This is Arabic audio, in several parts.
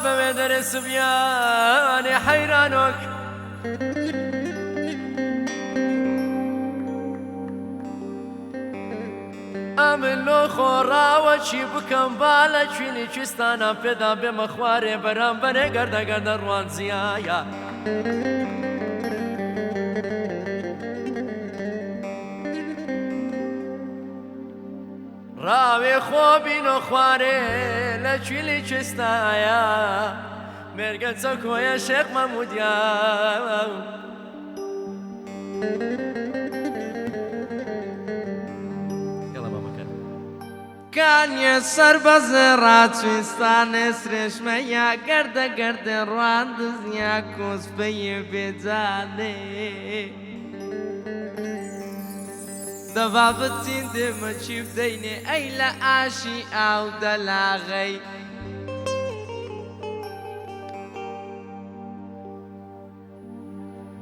بمدر سبياني حيرانك امن لو خورا و چی بکم بالا چینی چستانا پیدا به مخواره برام بره گرده گرده روان زیایا راوی خوبی نو خواره لچیلی چستایا مرگت سکوی شیخ محمودیا كان يسر بزرات شويستان اسرش ميا قرده قرده روان دزنيا كوز بي بيزالي دبابتين دي ما تشيف ديني اي لا عاشي او دلاغي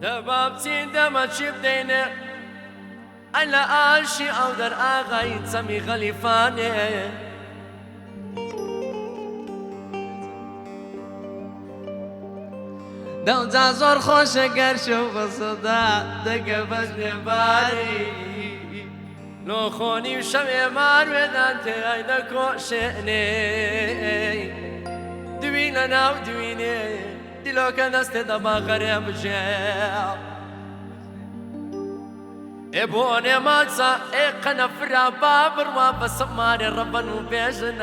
دبابتين دي ما تشيف ديني أنا عاشي أو در آغاي تسمي غليفاني دو زور خوش قرشو بصدا دقا بجن باري لو خوني وشمي مار ودانتي هيدا كوشيني دوينا ناو دويني دلو كان دستي دبا غريب جيو ابوني مالسا اقنا فرا بابر وبسماري ربن وبيجنان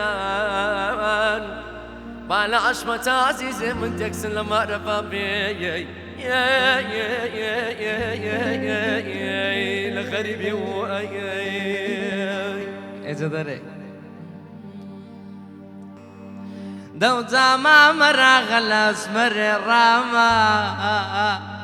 بالا عشمة عزيزي من تكسن لما رفا بي يا يا يا يا يا لغريبي اجا داري دو زاما مرا غلاس مري راما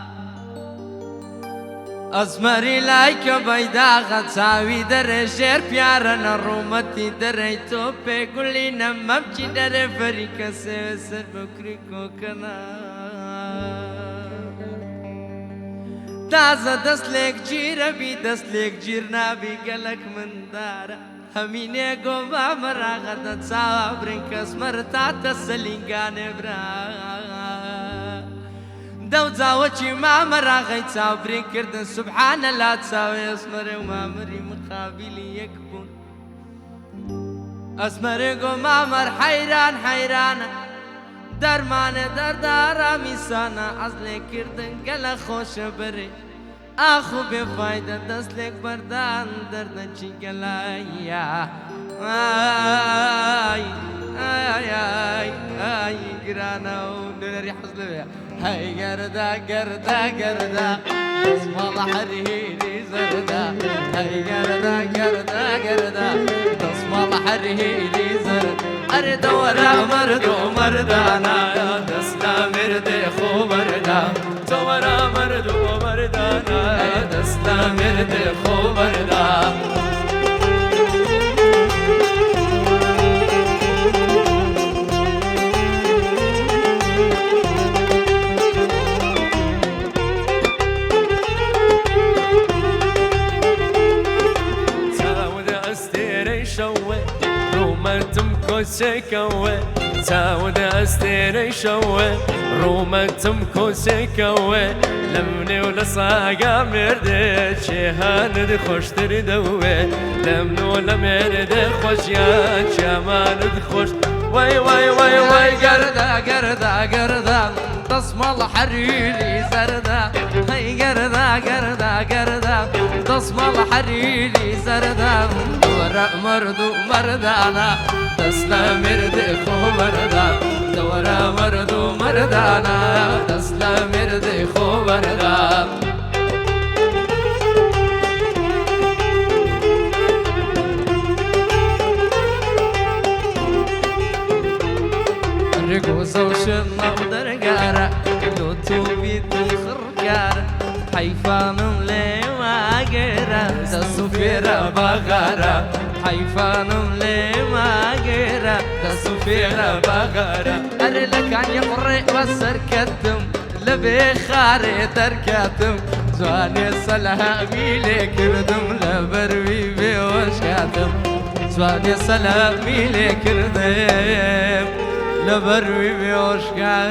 أزمري لايك بيدا غتساوي در شير بيارنا رومتي دري توبي قولي نمبجي در فريق سيسر بكريكو كنا تازة دسلك جير بي دسلك جير نابي قلق من دارا هميني قوبا مرا غدا تساوبرين كسمر تاتا سلينغاني برا دو زاوتشي ما مراغي تساوبرين كردن سبحان الله تساوي اسمري وما مري مقابلي يكبون اسمري وما مر حيران حيران درمان دردارا ميسانا أزلي كردن قلا خوش بري آخو بفايدة دسلك بردان دردن چي قلايا آي آي آي آي قرانا ونري حزلويا هاي قردا قردا قردا اسم الله حريري زردا هاي قردا قردا قردا اسم الله حريري زردا أرد ورا مردو مردانا دسنا مردي خو مردا تورا مردو مردانا دسنا مردي خو مردا سكوي تاود استيري شوي رومتم كو سكوي لمني ولا صاقا مرد شيهان خوش تردوي لمني ولا مرد خوش يا شمان خوش واي واي واي واي قردا قردا قردا تصمل حريري زردا هاي قردا قردا قردا تصمل حريري زردا ورا مردو مردانا تسلا مرد خو مردا دورا مردو مردانا تسلا مرد خو مردا رقو زوشنا ودرقارا لو توبيت الخرقارا حيفان لما قرا تسفيرا بغارا حيفان لما قرا تسفيرا بغارا أرلك عن يقرئ وسركتم لبخاري تركتم زواني سلامي لكردم لبروي بوشكتم زواني سلامي لكردم لبروي بيوشكا